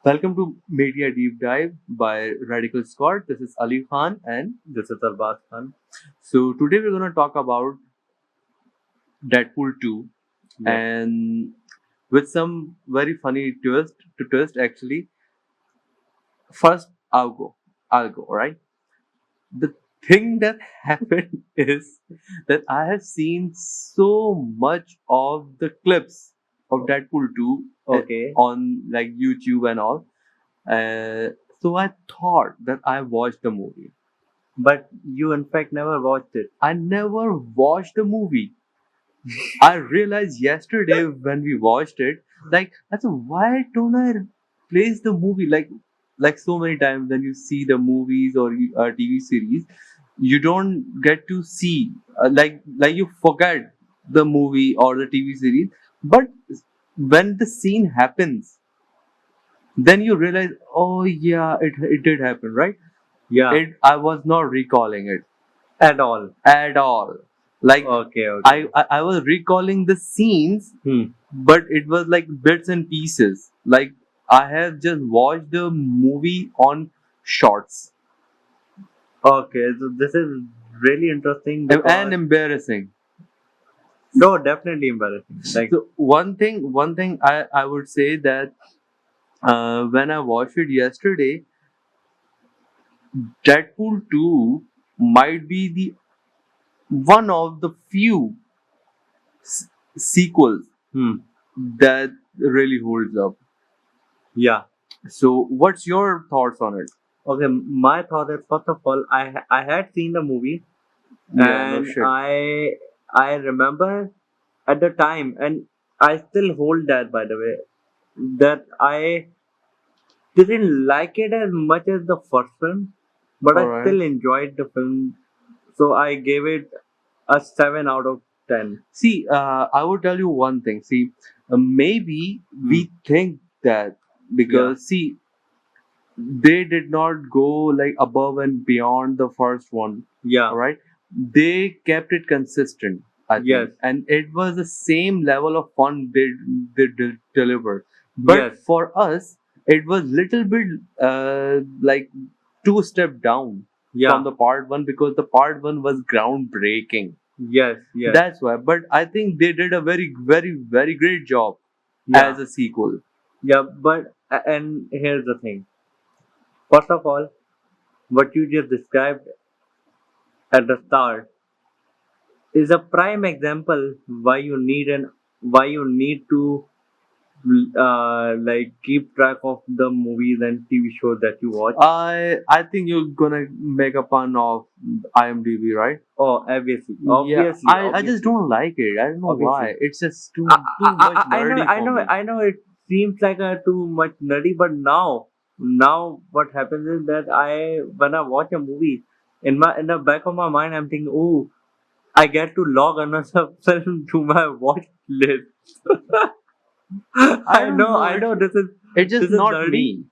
Welcome to Media Deep Dive by Radical Squad. This is Ali Khan and This is Arbaaz Khan. so today we're going to talk about Deadpool 2 Yep. and with some very funny twist actually. First I'll go, all right? The thing that happened is that I have seen so much of the clips of Deadpool 2 Okay. on like YouTube and all. Uh, so I thought that I watched the movie. But you, in fact, never watched it. I never watched the movie. I realized yesterday when we watched it, like I said, why don't I place the movie like so many times when you see the movies or TV series, you don't get to see like you forget the movie or the TV series, but when the scene happens, then you realize, oh yeah, it did happen, right? Yeah. It I was not recalling it At all. at all. Like Okay. I was recalling the scenes, but it was like bits and pieces. Like I have just watched the movie on shorts Okay. So this is really interesting and because embarrassing. no, definitely embarrassing. Like So one thing I would say that when I watched it yesterday, Deadpool 2 might be the one of the few sequels hmm. that really holds up. Yeah. So, what's your thoughts on it? Okay. My thought is first of all, I had seen the movie Yeah, no and shit. I remember at the time, and I still hold that, by the way, that I didn't like it as much as the first film, but All I right. still enjoyed the film. So I gave it a 7 out of 10. See, I would tell you one thing. See, maybe we think that because see, they did not go like above and beyond the first one. Yeah. All right, they kept it consistent. I Yes. think, and it was the same level of fun they delivered. But Yes. for us, it was little bit like two step down Yeah. from the part one because the part one was groundbreaking. Yes. Yes. That's why. But I think they did a very great job Yeah. as a sequel. Yeah. But and here's the thing. First of all, what you just described at the start is a prime example why you need to like keep track of the movies and TV shows that you watch. I think you're gonna make a pun of IMDb, right? Oh, obviously, Yeah, obviously, I just don't like it. I don't know obviously. why. It's just too I, too much I know, nerdy I for know, me. I know. It seems like a too much nerdy, but now what happens is that when I watch a movie, in the back of my mind, I'm thinking, oh, I get to log another film to my watch list. I don't know. I know, It's this just is not nerdy. me.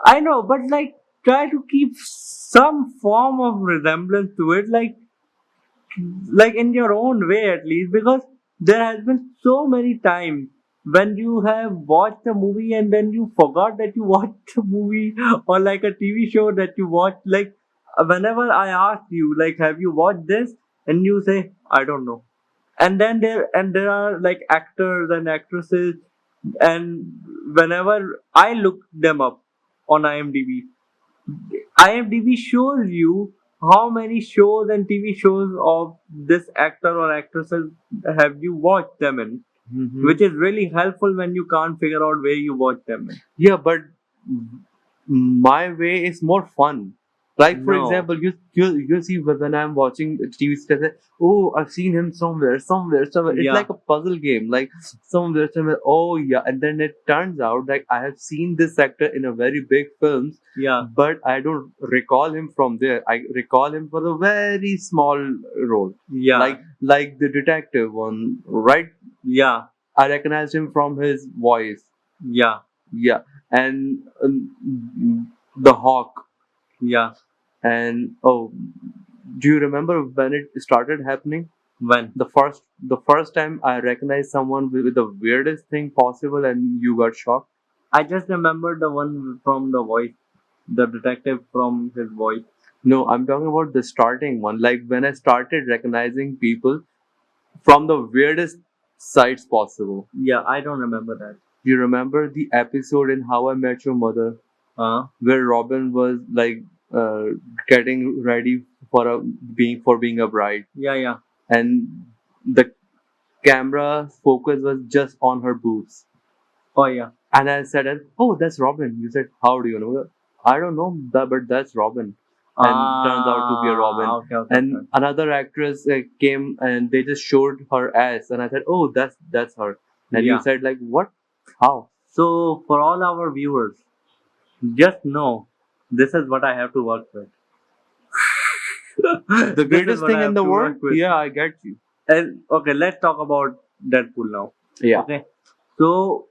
I know, but like, try to keep some form of resemblance to it, like in your own way at least, because there has been so many times when you have watched a movie and then you forgot that you watched a movie, or like a TV show that you watched. Like whenever I ask you, like, have you watched this, and you say, I don't know. And then there are like actors and actresses, and whenever I look them up on IMDb shows you how many shows and TV shows of this actor or actresses have you watched them in, which is really helpful when you can't figure out where you watch them in. Yeah, but my way is more fun. Like for No. example, you see when I'm watching TV series, oh, I've seen him somewhere. It's Yeah. like a puzzle game, like somewhere. Oh yeah, and then it turns out like I have seen this actor in a very big films, Yeah. but I don't recall him from there. I recall him for a very small role, Yeah. like the detective one, right? Yeah. I recognized him from his voice. Yeah. Yeah, and the Hawk. Yeah. And oh, do you remember when it started happening? When? The first time I recognized someone with the weirdest thing possible, and you got shocked. I just remember the one from the voice, the detective from his voice. No, I'm talking about the starting one. Like when I started recognizing people from the weirdest sites possible. Yeah, I don't remember that. You remember the episode in How I Met Your Mother where Robin was like uh, getting ready for being a bride, Yeah, yeah. and the camera focus was just on her boobs. Oh, yeah. And I said, "Oh, that's Robin." You said, "How do you know?" I don't know, but that's Robin. And turns out to be a Robin. Okay, okay, And okay. another actress came and they just showed her ass, and I said, "Oh, that's her." And you Yeah. said, "Like what? How?" So, for all our viewers, just know this is what I have to work with. The This is greatest what thing I in have the to world? work with. Yeah, I get you. And okay, let's talk about Deadpool now. Yeah. Okay. So,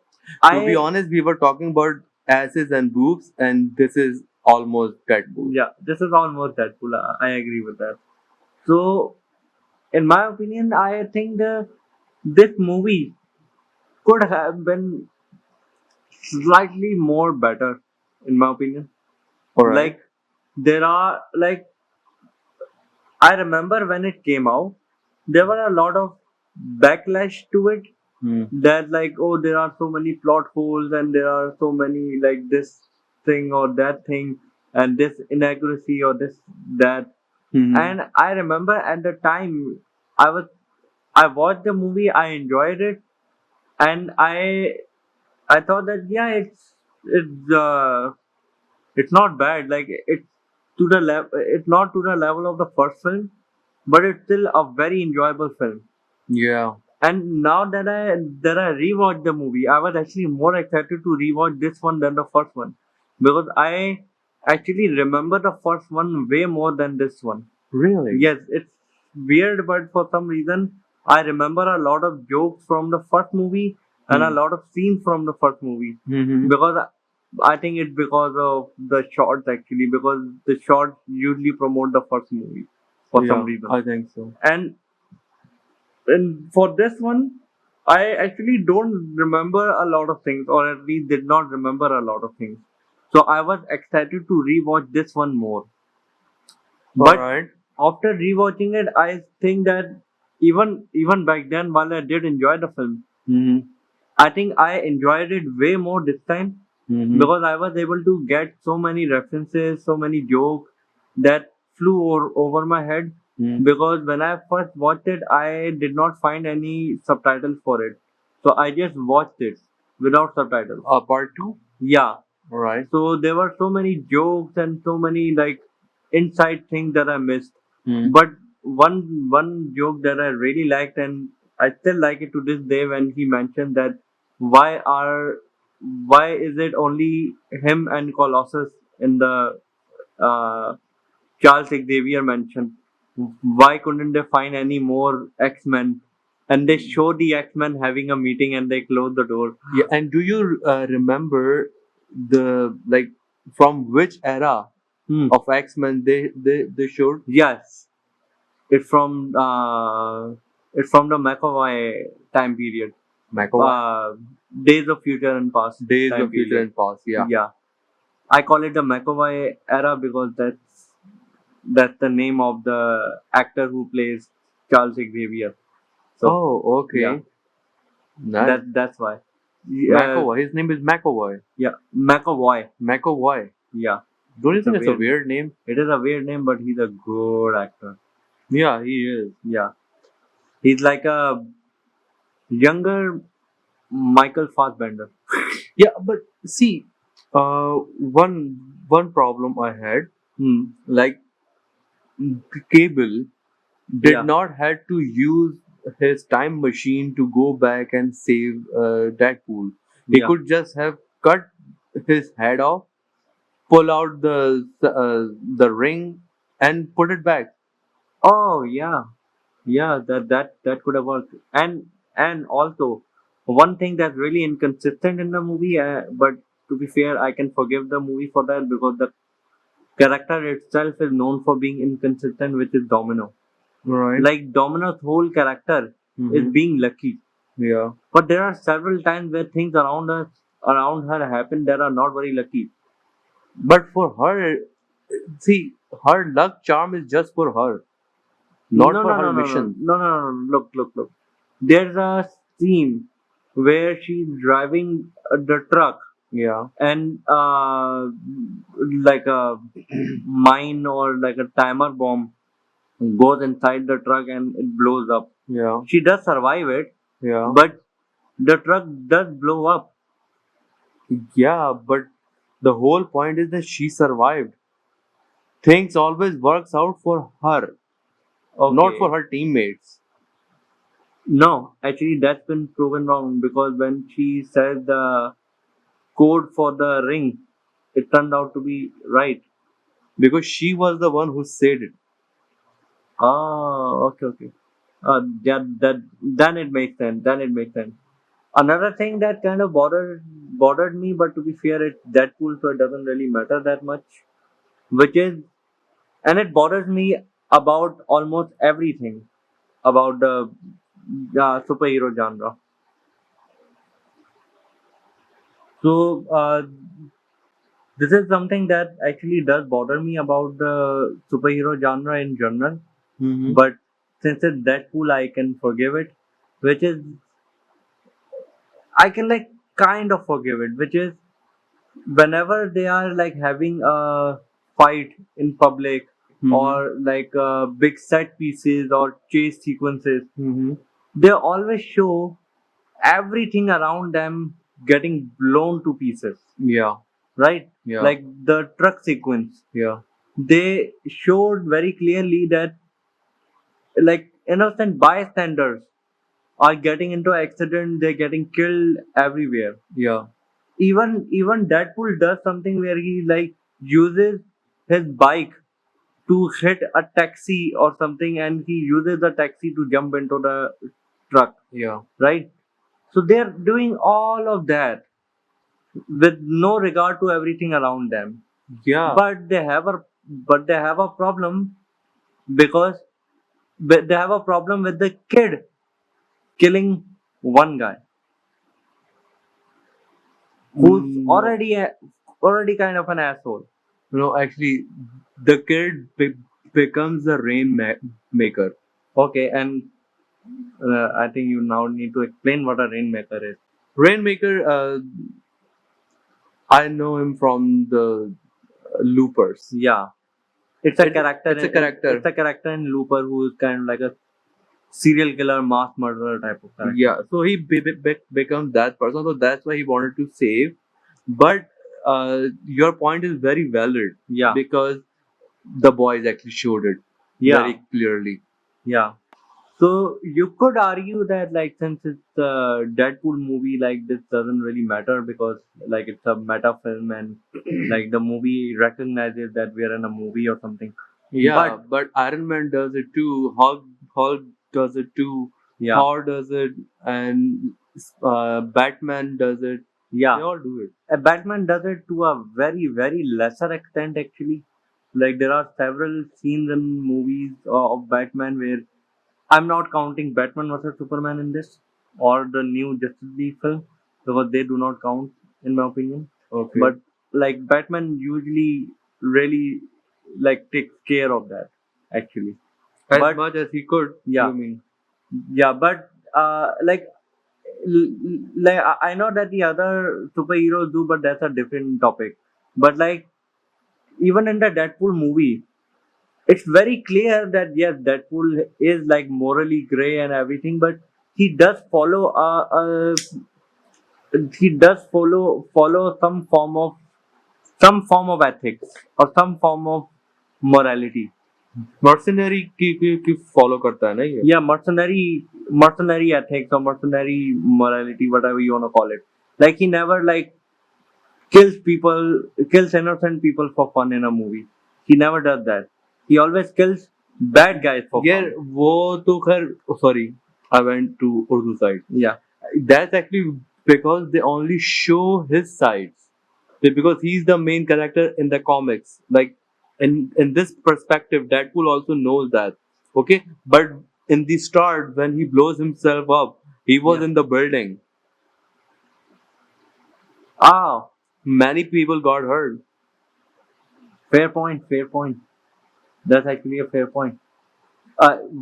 To be honest, we were talking about asses and boobs, and this is almost Deadpool. yeah, this is almost Deadpool. I agree with that. So, in my opinion, I think this movie could have been slightly more better, in my opinion. All right. Like there are like I remember when it came out, there were a lot of backlash to it. That like, oh, there are so many plot holes and there are so many like this thing or that thing and this inaccuracy or this that. And I remember at the time I was I watched the movie, I enjoyed it, and I thought that yeah, it's not bad. Like it's to the level, it's not to the level of the first film, but it's still a very enjoyable film. Yeah. And now that I rewatched the movie, I was actually more excited to rewatch this one than the first one because I actually remember the first one way more than this one. Really? Yes, it's weird, but for some reason, I remember a lot of jokes from the first movie and a lot of scenes from the first movie because I think it's because of the shorts actually because the shorts usually promote the first movie for some reason. I think so. And for this one, I actually don't remember a lot of things, or at least did not remember a lot of things. So I was excited to rewatch this one more. But Alright. after rewatching it, I think that even back then, while I did enjoy the film, I think I enjoyed it way more this time because I was able to get so many references, so many jokes that flew over my head. Because when I first watched it, I did not find any subtitles for it, so I just watched it without subtitles. Part two? Yeah. Alright. So there were so many jokes and so many like inside things that I missed. Hmm. But one joke that I really liked and I still like it to this day when he mentioned that why are why is it only him and Colossus in the uh, Charles Xavier mansion? Why couldn't they find any more X-Men? And they show the X-Men having a meeting and they close the door. Yeah, and do you remember the like from which era of X-Men they showed? Yes, it's from the McAvoy time period. McAvoy. Days of Future and Past. Days time of Future period. and Past. Yeah. Yeah, I call it the McAvoy era because that's the name of the actor who plays Charles Xavier. So Oh, okay. yeah, Nice. that's why. McAvoy. His name is McAvoy. Yeah, McAvoy. McAvoy. Yeah, Don't you It's a think it's a weird weird name? it is a weird name, but he's a good actor. Yeah, he is. Yeah, he's like a younger Michael Fassbender. Yeah, but see, one problem I had, like Cable did Yeah. not had to use his time machine to go back and save Deadpool. He Yeah. could just have cut his head off, pull out the ring, and put it back. Oh yeah, yeah. That could have worked. And also one thing that's really inconsistent in the movie, but to be fair, I can forgive the movie for that because the character itself is known for being inconsistent, which is Domino. Right. Like Domino's whole character is being lucky. Yeah. But there are several times where things around us around her happen that are not very lucky. But for her, see, her luck charm is just for her, not No, for no, her no, no, no, mission. no, no, no. Look, look, look. There's a scene where she's driving the truck Yeah. and like a mine or like a timer bomb goes inside the truck and it blows up. Yeah. She does survive it, Yeah. but the truck does blow up. Yeah, but the whole point is that she survived. Things always works out for her, not for Okay. her teammates. No, actually, that's been proven wrong because when she said the code for the ring, it turned out to be right. Because she was the one who said it. Ah, okay, okay. Yeah, that then it makes sense. Then it makes sense. Another thing that kind of bothered me, but to be fair, it's Deadpool, so it doesn't really matter that much. Which is, and it bothers me about almost everything about the superhero genre. So this is something that actually does bother me about the superhero genre in general. Mm-hmm. But since it's Deadpool, I can forgive it. Which is, I can like kind of forgive it. Which is, whenever they are like having a fight in public Mm-hmm. or like big set pieces or chase sequences, Mm-hmm. they always show everything around them getting blown to pieces, Yeah. right? Yeah. Like the truck sequence, Yeah. they showed very clearly that like innocent bystanders are getting into accident, they're getting killed everywhere. Yeah. Even Deadpool does something where he like uses his bike to hit a taxi or something, and he uses the taxi to jump into the truck, Yeah. right? So they're doing all of that with no regard to everything around them. Yeah. But they have a problem because they have a problem with the kid killing one guy who's No. already kind of an asshole. No, actually, the kid becomes the maker. Okay, and I think you now need to explain what a rainmaker is. Rainmaker, I know him from the Loopers. Yeah, it's a It, character. it's a character. It's a character in Looper who is kind of like a serial killer, mass murderer type of character. Yeah, so he becomes that person. So that's why he wanted to save. But your point is very valid. Yeah. Because the boys actually showed it Yeah. very clearly. Yeah. So you could argue that like since it's a Deadpool movie, like this doesn't really matter because like it's a meta film and like the movie recognizes that we are in a movie or something. Yeah, but Iron Man does it too. Hulk does it too. Yeah. Thor does it, and Batman does it. Yeah. They all do it. Batman does it to a very, very lesser extent actually. Like there are several scenes in movies of Batman where I'm not counting Batman vs Superman in this or the new Justice League film because they do not count in my opinion. Okay. But like Batman usually really like takes care of that actually. As But much as he could. yeah, You mean? yeah, but like like I know that the other superheroes do, but that's a different topic. But like even in the Deadpool movie, it's very clear that yes, Deadpool is like morally gray and everything, but he does follow he does follow some form of ethics or some form of morality. Mercenary की follow करता है ना ये? Yeah, mercenary ethics or mercenary morality, whatever you wanna call it. Like he never like kills innocent people for fun in a movie. He never does that. He always kills bad guys for यार fun. वो तो खैर sorry, I went to Urdu side. Yeah. That's actually because they only show his sides. Because he's the main character in the comics. Like in this perspective, Deadpool also knows that. Okay, but in the start when he blows himself up, he was Yeah. in the building. Ah, Many people got hurt. fair point. Fair point. That's actually a fair point.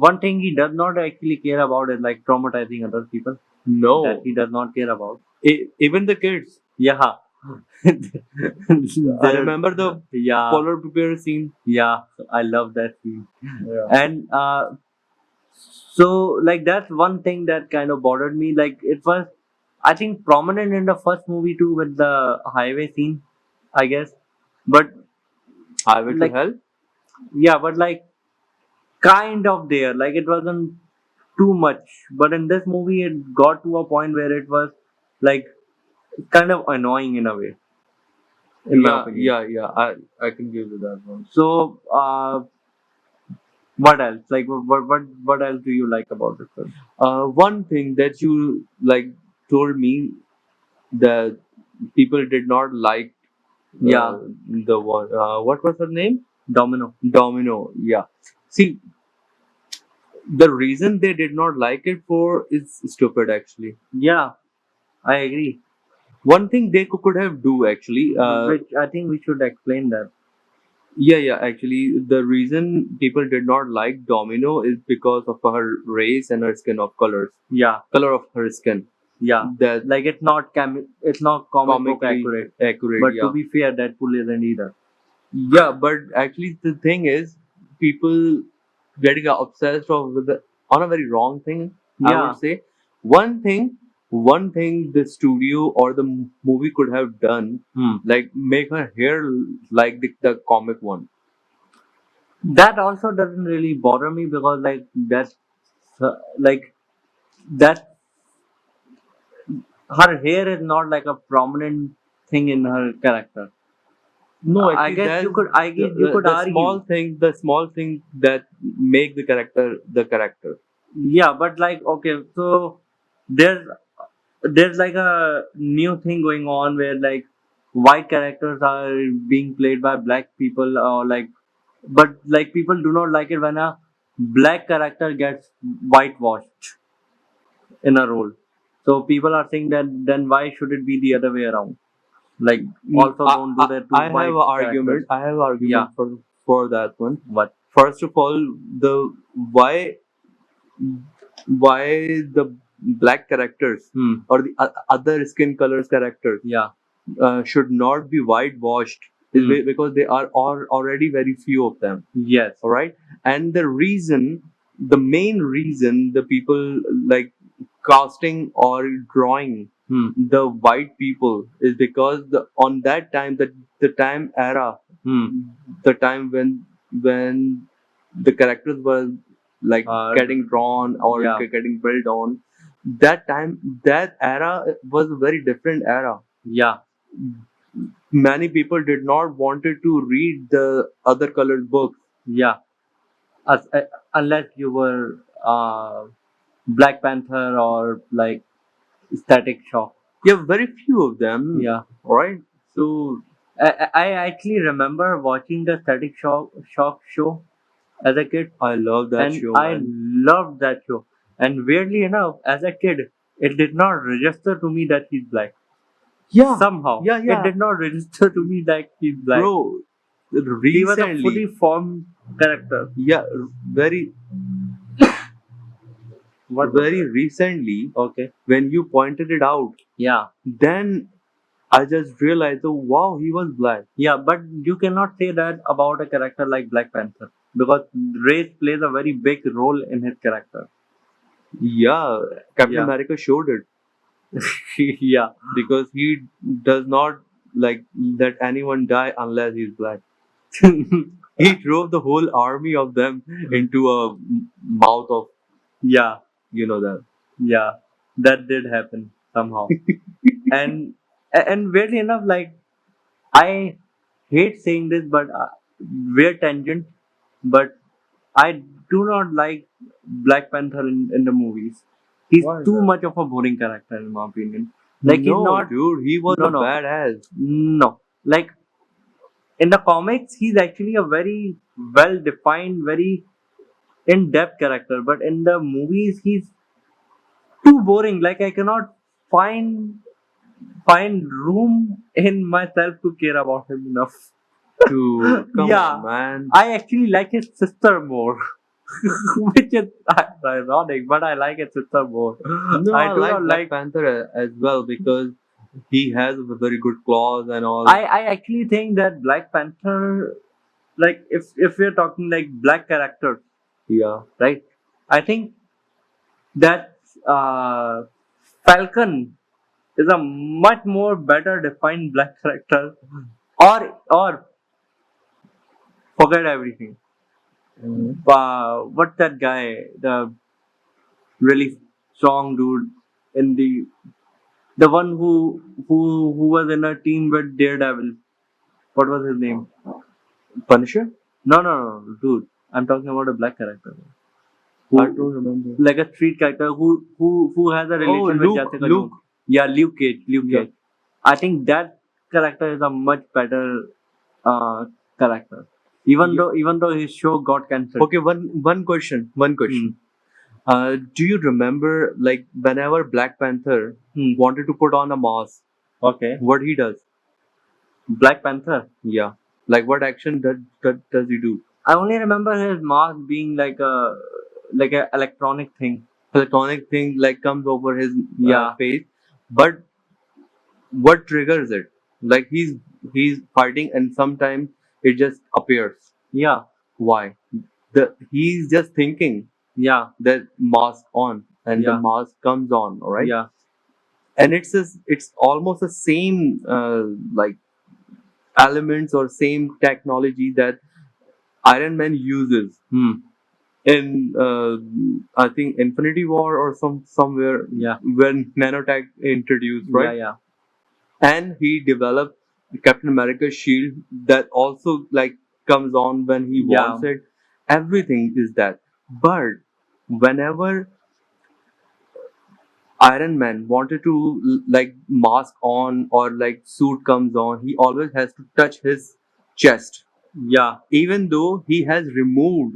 One thing he does not actually care about is like traumatizing other people. That No, he does not care about. even the kids. Yeah. I remember the Yeah. polar bear scene. Yeah. I love that scene. Yeah. And so like that's one thing that kind of bothered me. Like it was, I think, prominent in the first movie too with the highway scene, I guess. But Highway to like Hell. yeah, but like kind of there. Like it wasn't too much. But in this movie, it got to a point where it was like kind of annoying in a way, in my Yeah, opinion. yeah. I can give you that one. So what else? Like what else do you like about this film? One thing that you like told me that people did not like Yeah, the one. What was her name? Domino. Domino. Yeah. See, the reason they did not like it for is stupid. Actually, Yeah, I agree. one thing they could have do actually. Which I think we should explain that. Yeah. Actually, the reason people did not like Domino is because of her race and her skin of colors, Yeah, color of her skin. yeah. That Like it's not comic book comically accurate. accurate. But to Yeah. be fair, Deadpool isn't either. Yeah, but actually the thing is, people getting obsessed with on a very wrong thing. I Yeah. would say one thing, one thing the studio or the movie could have done, like make her hair like the comic one. That also doesn't really bother me because like that her hair is not like a prominent thing in her character. No, I actually, guess that's I guess you could argue. the small thing that make the character the character. Yeah, but like okay, so there's there's like a new thing going on where like white characters are being played by black people or like but like people do not like it when a black character gets whitewashed in a role. So people are saying that then why should it be the other way around? Like also don't do that to I have white an characters. argument. I have an Yeah. argument for that one. What? First of all, the why why the black characters or the other skin colors characters Yeah. should not be whitewashed is because they are already very few of them. Yes. All right, and the main reason the people like casting or drawing the white people is because on that time the time era, the time when the characters were like getting drawn or Yeah. getting built on, that time, that era was a very different era. Yeah. Many people did not wanted to read the other colored books. Yeah. As, unless you were Black Panther or like Static Shock. Yeah, very few of them. Yeah. Right. So I actually remember watching the Shock show as a kid, I love that and show, I man. loved that show. And weirdly enough, as a kid, it did not register to me that he's black. Yeah. Somehow, Yeah. it did not register to me that he's black. Bro, He was a fully recently, formed character. yeah, very very recently, Okay. when you pointed it out, Yeah. then I just realized, oh wow, he was black. Yeah, but you cannot say that about a character like Black Panther because race plays a very big role in his character. Yeah, Captain Yeah. America showed it Yeah. because he does not like let anyone die unless he's black. He drove the whole army of them into a mouth of, Yeah. you know that. Yeah. That did happen somehow. And weirdly enough, like I hate saying this, but weird tangent, but I do not like Black Panther in the movies. He's Why is too that? much of a boring character in my opinion. Like he's No, not. dude, he was No, a no, badass. no. Like in the comics, he's actually a very well defined, very in depth character. But in the movies, he's too boring. Like I cannot find find room in myself to care about him enough. To come Yeah, on, man. I actually like his sister more, which is ironic, but I like his sister more. No, I I do like not Black like. Panther as well because he has a very good claws and all. I actually think that Black Panther, like if we're talking like black characters, Yeah. right? I think that Falcon is a much more better defined black character. Or forget everything. Mhm. What's that guy? The really strong dude in the one who was in a team with Daredevil. What was his name? Punisher? No, dude. I'm talking about a black character I who, don't remember. like a street character who has a Oh, relation with Luke. Jessica Luke. Jones. Yeah, Luke Cage. Luke Yeah. Cage. I think that character is a much better character. Even though his show got cancelled. Okay, one question. One question. Do you remember like whenever Black Panther wanted to put on a mask, Okay. what he does? Black Panther. Yeah. Like what action does he do? I only remember his mask being like a electronic thing. Electronic thing like comes over his Yeah. face, but what triggers it? Like he's fighting and sometimes it just appears. Yeah. Why? He's just thinking Yeah. that mask on and the Yeah. mask comes on, all right? Yeah. And it's almost the same like elements or same technology that Iron Man uses in I think Infinity War or somewhere Yeah. when nanotech introduced, Yeah. right? Yeah. And he developed Captain America's shield that also like comes on when he Yeah. wants it. Everything is that. But whenever Iron Man wanted to like mask on or like suit comes on, he always has to touch his chest, Yeah. even though he has removed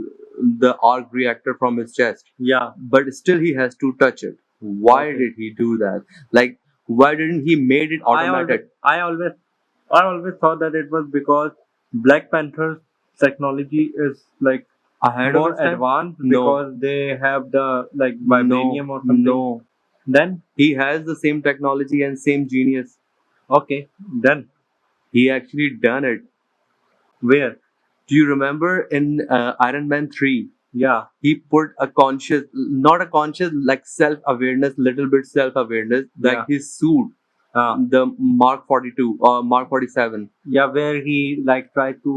the arc reactor from his chest. Yeah. But still he has to touch it. Why Okay. did he do that? Like why didn't he made it automatic? I always thought that it was because Black Panther's technology is like Ahead of more his time? advanced No. because they have the like No, vibranium or something. no. Then He has the same technology and same genius. okay. Then He actually done it. where? Do you remember in Iron Man 3? Yeah. He put a conscious, not a conscious, like self awareness, little bit self awareness, like Yeah. his suit, the Mark 42 or Mark 47. Yeah, where he like tried to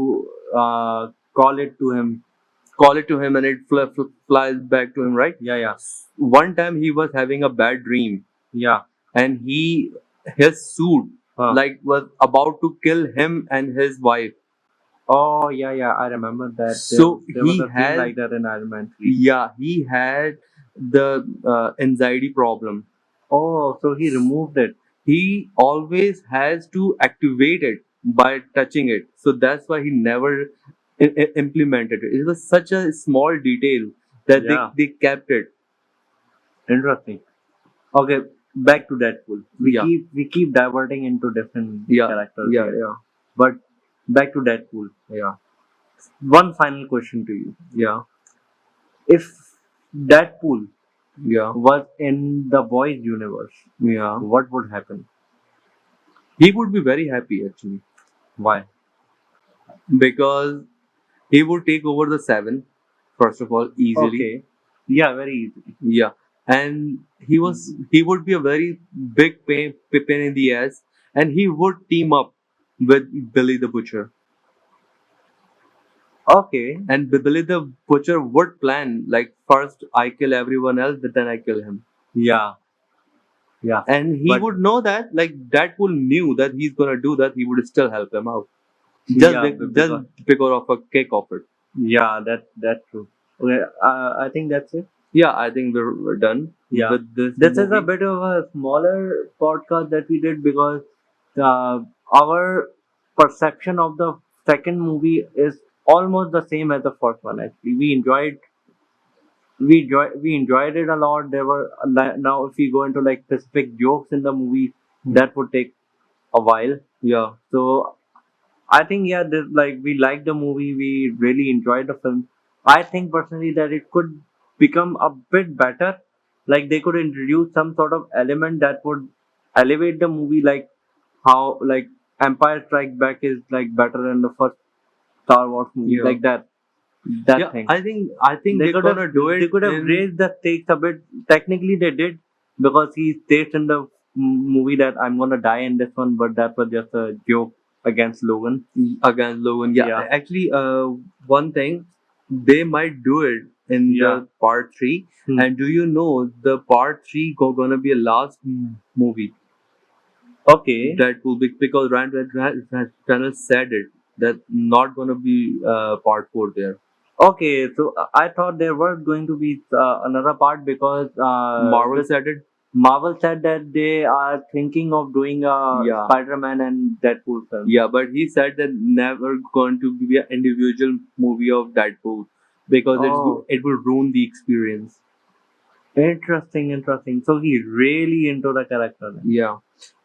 call it to him. Call it to him and it flies back to him, right? Yeah. Yeah. One time he was having a bad dream Yeah. and his suit like was about to kill him and his wife. Oh yeah, I remember that. So there was he a scene has, like that in Iron Man 3. yeah, he had the anxiety problem. Oh, so he removed it. He always has to activate it by touching it. So that's why he never implemented it. It was such a small detail that Yeah. they kept it. Interesting. Okay, back to Deadpool. Yeah. We keep diverting into different Yeah, characters yeah, here. yeah, But back to Deadpool. yeah, One final question to you. yeah, If Deadpool yeah, was in the boys universe, yeah. what would happen? He would be very happy actually Why? because he would take over the seven, first of all, easily. Okay. Yeah, very easily. Yeah, and he would be a very big pain in the ass, and he would team up with Billy the Butcher, Okay. and Billy the Butcher would plan like first I kill everyone else, but then I kill him, Yeah. Yeah. and he But- would know that like Deadpool knew that he's gonna do that, he would still help him out Yeah, just because- because of a kick of it. Yeah, that's true. Okay, I think that's it. Yeah, I think we're done Yeah. with this. This is a movie. bit of a smaller podcast that we did because our perception of the second movie is almost the same as the first one. Actually, we enjoyed it a lot. There were now if we go into like specific jokes in the movie, that would take a while. Yeah. So I think yeah, like we liked the movie, we really enjoyed the film. I think personally that it could become a bit better. Like they could introduce some sort of element that would elevate the movie, like how like Empire Strikes Back is like better than the first Star Wars movie, Yeah. like that Yeah. thing. I think They they're could have gonna do it they could have in. raised the stakes a bit. Technically, they did because he states in the movie that I'm gonna die in this one, but that was just a joke against Logan. Against Logan. Yeah, Yeah. actually, one thing they might do it in Yeah. the part three. Hmm. And do you know the part three gonna be a last movie Okay. that will be because Reynolds said it that not gonna be part four there. Okay, so I thought there was going to be another part because Marvel said it. Marvel said that they are thinking of doing a Yeah. Spider-Man and Deadpool film. Yeah, but he said that never going to be an individual movie of Deadpool because Oh. it will ruin the experience. Interesting, interesting. So he's really into the character then. Yeah.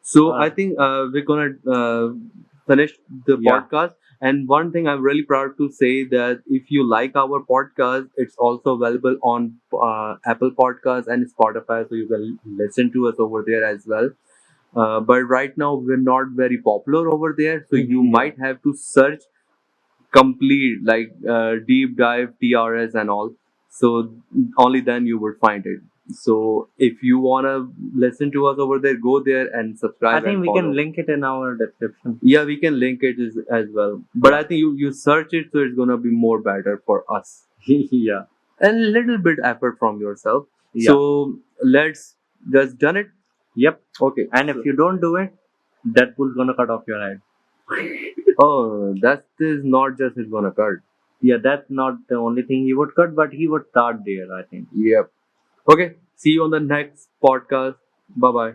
So Uh, I think we're gonna finish the Yeah. podcast. And one thing I'm really proud to say that if you like our podcast, it's also available on Apple Podcasts and Spotify, so you can listen to us over there as well. But right now we're not very popular over there, so you Yeah. might have to search complete like deep dive TRS and all. So only then you would find it. So if you wanna listen to us over there, go there and subscribe. I think and we follow. can link it in our description. Yeah, we can link it as well. But I think you search it, so it's gonna be more better for us. Yeah. And a little bit effort from yourself. Yeah. So let's just done it. Yep. Okay. And if you don't do it, Deadpool's gonna cut off your head. Oh, that is not just it's gonna cut. Yeah, that's not the only thing he would cut, but he would start there, I think. Yep. Okay. See you on the next podcast. Bye bye.